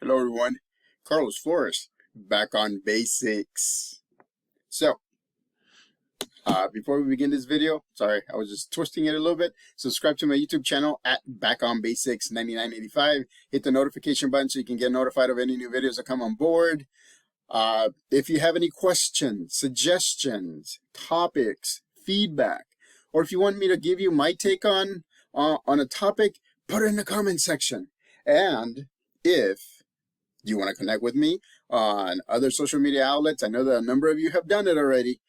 Hello everyone, Carlos Flores, back on basics. So, before we begin this video, sorry, I was just twisting it a little bit. Subscribe to my YouTube channel at Back on Basics 9985. Hit the notification button so you can get notified of any new videos that come on board. If you have any questions, suggestions, topics, feedback, or if you want me to give you my take on a topic, put it in the comment section. And if you want to connect with me on other social media outlets, I know that a number of you have done it already.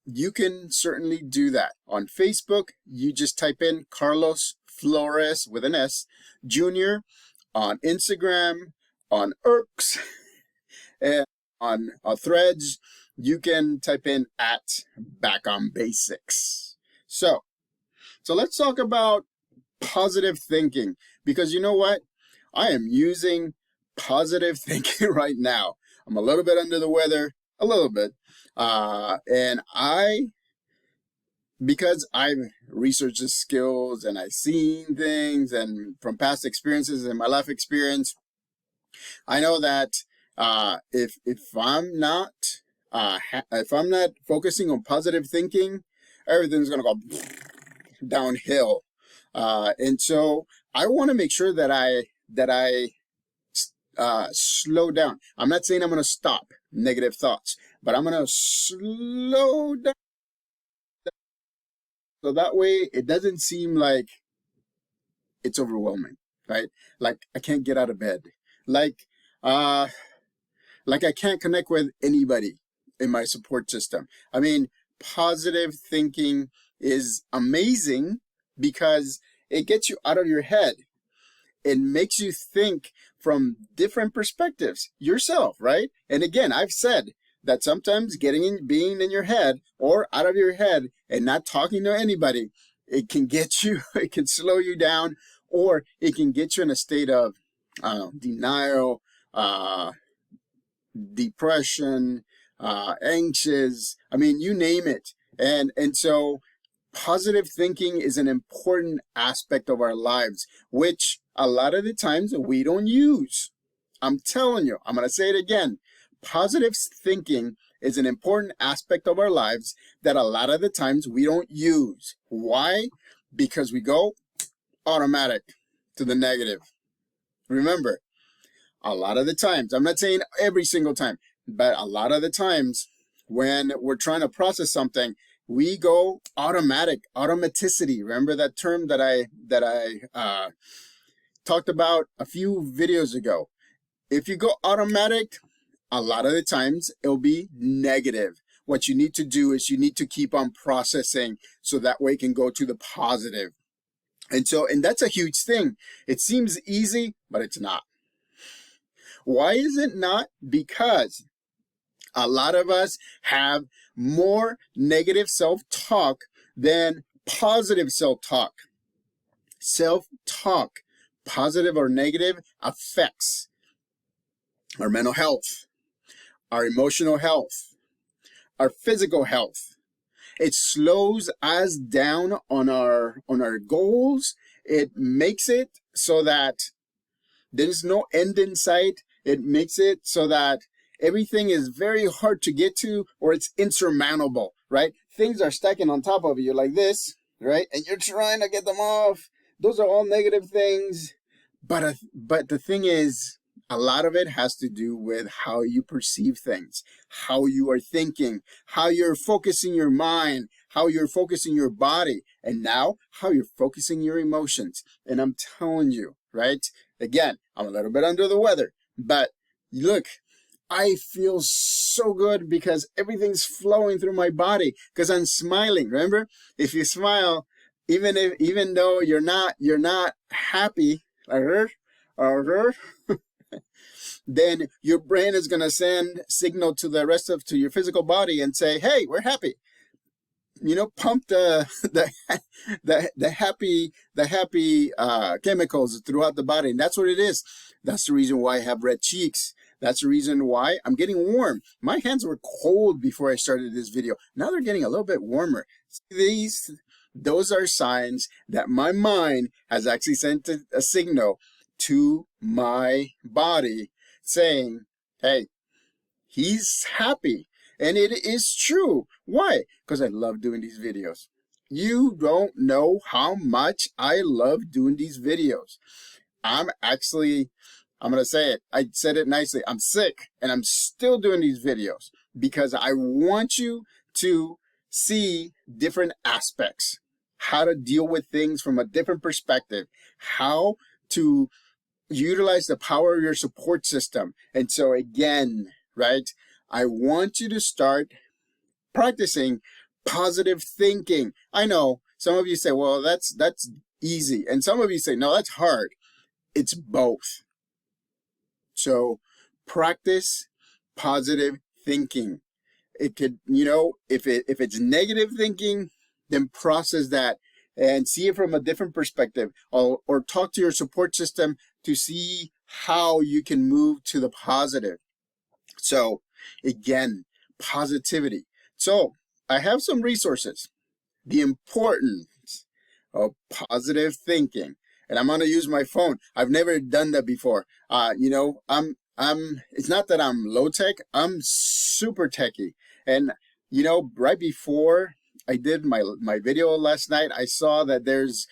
You can certainly do that. On Facebook, you just type in Carlos Flores with an S, Jr. On Instagram, on Irks, and on Threads, you can type in at Back on Basics. So let's talk about positive thinking, because you know what? I am using positive thinking right now. I'm a little bit under the weather, a little bit. And because I've researched the skills and I've seen things and from past experiences and my life experience, I know that if I'm not focusing on positive thinking, everything's gonna go downhill. And so I want to make sure that I slow down. I'm not saying I'm going to stop negative thoughts, but I'm going to slow down. So that way it doesn't seem like it's overwhelming, right? Like I can't get out of bed. Like I can't connect with anybody in my support system. I mean, positive thinking is amazing because it gets you out of your head. It makes you think from different perspectives yourself, right? And again, I've said that sometimes being in your head or out of your head and not talking to anybody, it can get you, it can slow you down, or it can get you in a state of denial, depression, anxious. I mean, you name it. And so positive thinking is an important aspect of our lives, which a lot of the times we don't use. I'm telling you, I'm going to say it again. Positive thinking is an important aspect of our lives that a lot of the times we don't use. Why? Because we go automatic to the negative. Remember, a lot of the times, I'm not saying every single time, but a lot of the times when we're trying to process something, we go automaticity. Remember that term that I talked about a few videos ago. If you go automatic, a lot of the times it'll be negative. What you need to do is you need to keep on processing so that way it can go to the positive. And that's a huge thing. It seems easy, but it's not. Why is it not? Because a lot of us have more negative self-talk than positive self-talk. Self-talk, positive or negative, affects our mental health, our emotional health, our physical health. It slows us down on our goals. It makes it so that there's no end in sight. It makes it so that everything is very hard to get to, or it's insurmountable, right? Things are stacking on top of you like this, right? And you're trying to get them off. Those are all negative things. But the thing is, a lot of it has to do with how you perceive things, how you are thinking, how you're focusing your mind, how you're focusing your body, and now how you're focusing your emotions. And I'm telling you, right? Again, I'm a little bit under the weather, but look, I feel so good because everything's flowing through my body because I'm smiling. Remember, if you smile, even though you're not happy, then your brain is gonna send signal to the rest to your physical body and say, "Hey, we're happy." You know, pump the happy chemicals throughout the body, and that's what it is. That's the reason why I have red cheeks. That's the reason why I'm getting warm. My hands were cold before I started this video. Now they're getting a little bit warmer. Those are signs that my mind has actually sent a signal to my body saying, hey, he's happy. And it is true. Why? Because I love doing these videos. You don't know how much I love doing these videos. I'm going to say it. I said it nicely. I'm sick and I'm still doing these videos because I want you to see different aspects, how to deal with things from a different perspective, how to utilize the power of your support system. And so again, right, I want you to start practicing positive thinking. I know some of you say, well, that's easy. And some of you say, no, that's hard. It's both. So practice positive thinking. It could, if it's negative thinking, then process that and see it from a different perspective, or talk to your support system to see how you can move to the positive. So again, positivity. So I have some resources. The importance of positive thinking. And I'm going to use my phone. I've never done that before. It's not that I'm low tech. I'm super techy. And, right before I did my video last night, I saw that there's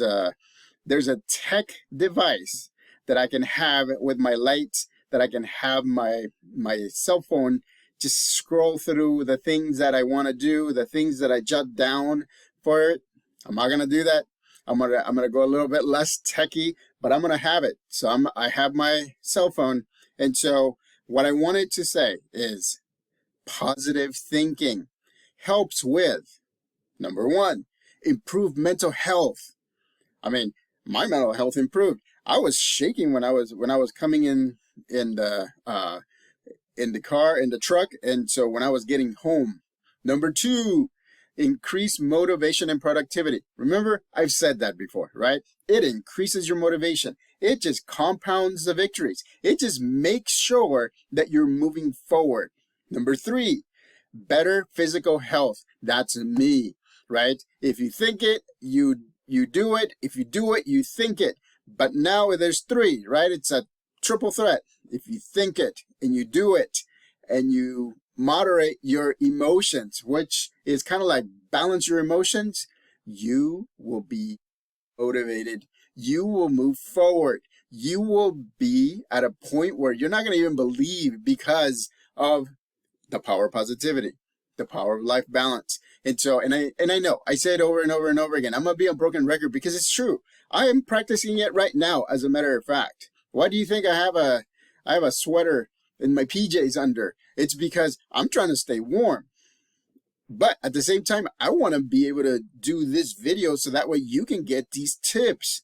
a tech device that I can have with my lights, that I can have my cell phone just scroll through the things that I want to do, the things that I jot down for it. I'm not going to do that. I'm gonna go a little bit less techy, but I'm gonna have it. So I have my cell phone, and so what I wanted to say is positive thinking helps with, number one, improve mental health. I mean, my mental health improved. I was shaking when I was coming in the car, in the truck, and so when I was getting home. Number two, increase motivation and productivity. Remember, I've said that before, right? It increases your motivation. It just compounds the victories. It just makes sure that you're moving forward. Number three, better physical health. That's me, right? If you think it, you do it. If you do it, you think it. But now there's three, right? It's a triple threat. If you think it and you do it and you moderate your emotions, which is kind of like balance your emotions, you will be motivated. You will move forward. You will be at a point where you're not going to even believe because of the power of positivity, the power of life balance. And so, and I know I say it over and over and over again. I'm going to be a broken record because it's true. I am practicing it right now, as a matter of fact. Why do you think I have a sweater and my PJs under? It's because I'm trying to stay warm. But at the same time, I want to be able to do this video so that way you can get these tips.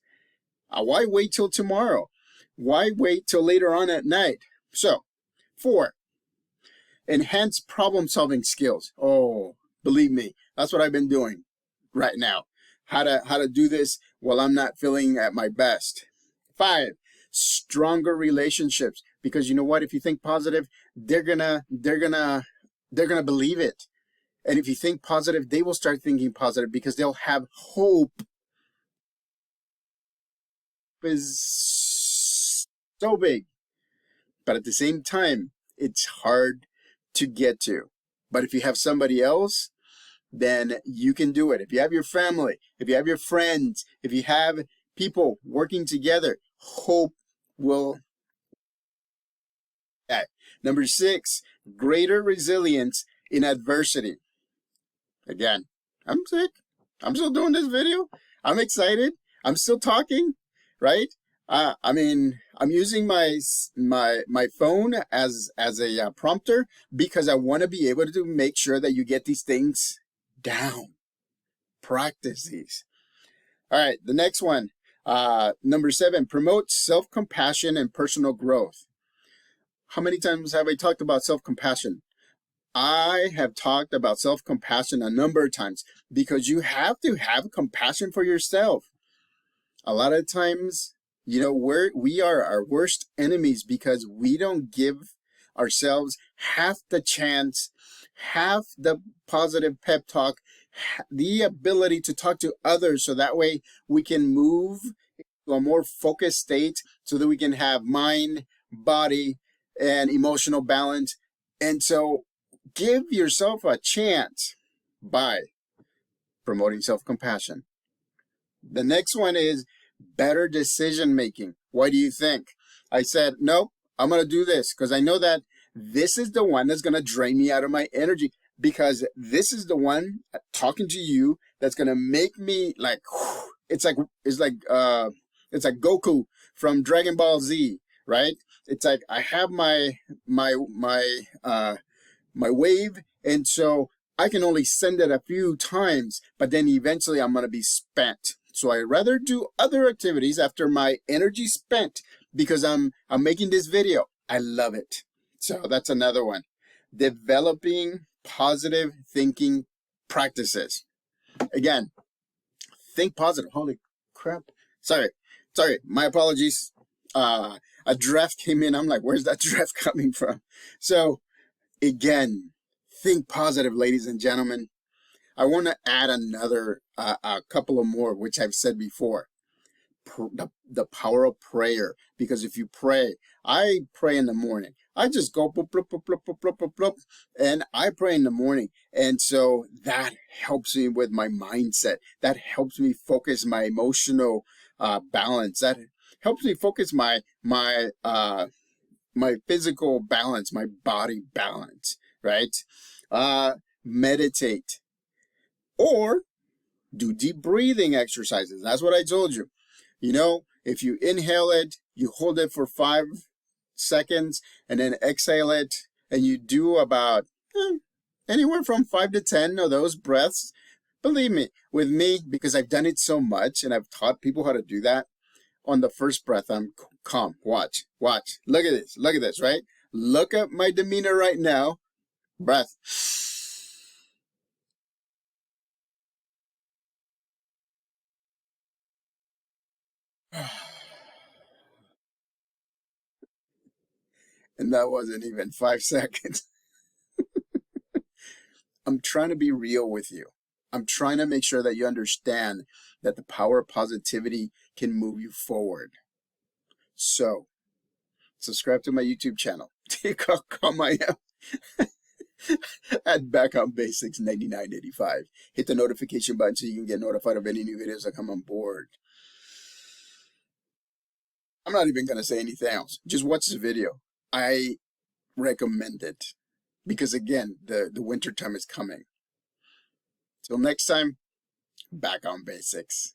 Why wait till tomorrow? Why wait till later on at night? So, 4, enhance problem-solving skills. Oh, believe me, that's what I've been doing right now. How to do this while I'm not feeling at my best. 5, stronger relationships. Because you know what? If you think positive, they're gonna believe it. And if you think positive, they will start thinking positive because they'll have hope. Is so big, but at the same time, it's hard to get to. But if you have somebody else, then you can do it. If you have your family, if you have your friends, if you have people working together, hope will. Number 6, greater resilience in adversity. Again, I'm sick. I'm still doing this video. I'm excited. I'm still talking, right? I'm using my phone as a prompter because I want to be able to make sure that you get these things down. Practice these. All right, the next one, number 7, promote self-compassion and personal growth. How many times have I talked about self-compassion? I have talked about self-compassion a number of times because you have to have compassion for yourself. A lot of times, we are our worst enemies because we don't give ourselves half the chance, half the positive pep talk, the ability to talk to others so that way we can move to a more focused state so that we can have mind, body, and emotional balance. And so give yourself a chance by promoting self-compassion. The next one is better decision making. Why do you think? I said, nope, I'm going to do this because I know that this is the one that's going to drain me out of my energy, because this is the one talking to you that's going to make me like, it's like Goku from Dragon Ball Z, right? It's like I have my wave, and so I can only send it a few times, but then eventually I'm going to be spent. So I rather do other activities after my energy spent, because I'm making this video. I love it. So that's another one. Developing positive thinking practices. Again, think positive. Holy crap. Sorry. My apologies. A draft came in. I'm like, where's that draft coming from? So again, think positive, ladies and gentlemen. I want to add another, a couple of more, which I've said before. The power of prayer. Because if you pray, I pray in the morning. I just go bloop, bloop, bloop, bloop, bloop, bloop, bloop, bloop, and I pray in the morning. And so that helps me with my mindset. That helps me focus my emotional balance. That helps me focus my physical balance, my body balance, right? Meditate. Or do deep breathing exercises. That's what I told you. You know, if you inhale it, you hold it for 5 seconds and then exhale it, and you do about anywhere from 5 to 10 of those breaths. Believe me, with me, because I've done it so much and I've taught people how to do that, on the first breath, I'm calm. Watch. Look at this, right? Look at my demeanor right now. Breath. And that wasn't even 5 seconds. I'm trying to be real with you. I'm trying to make sure that you understand that the power of positivity can move you forward. So, subscribe to my YouTube channel. Take a come I am at Back on Basics 9985. Hit the notification button so you can get notified of any new videos that come on board. I'm not even going to say anything else. Just watch the video. I recommend it. Because again, the winter time is coming. Till next time, Back on Basics.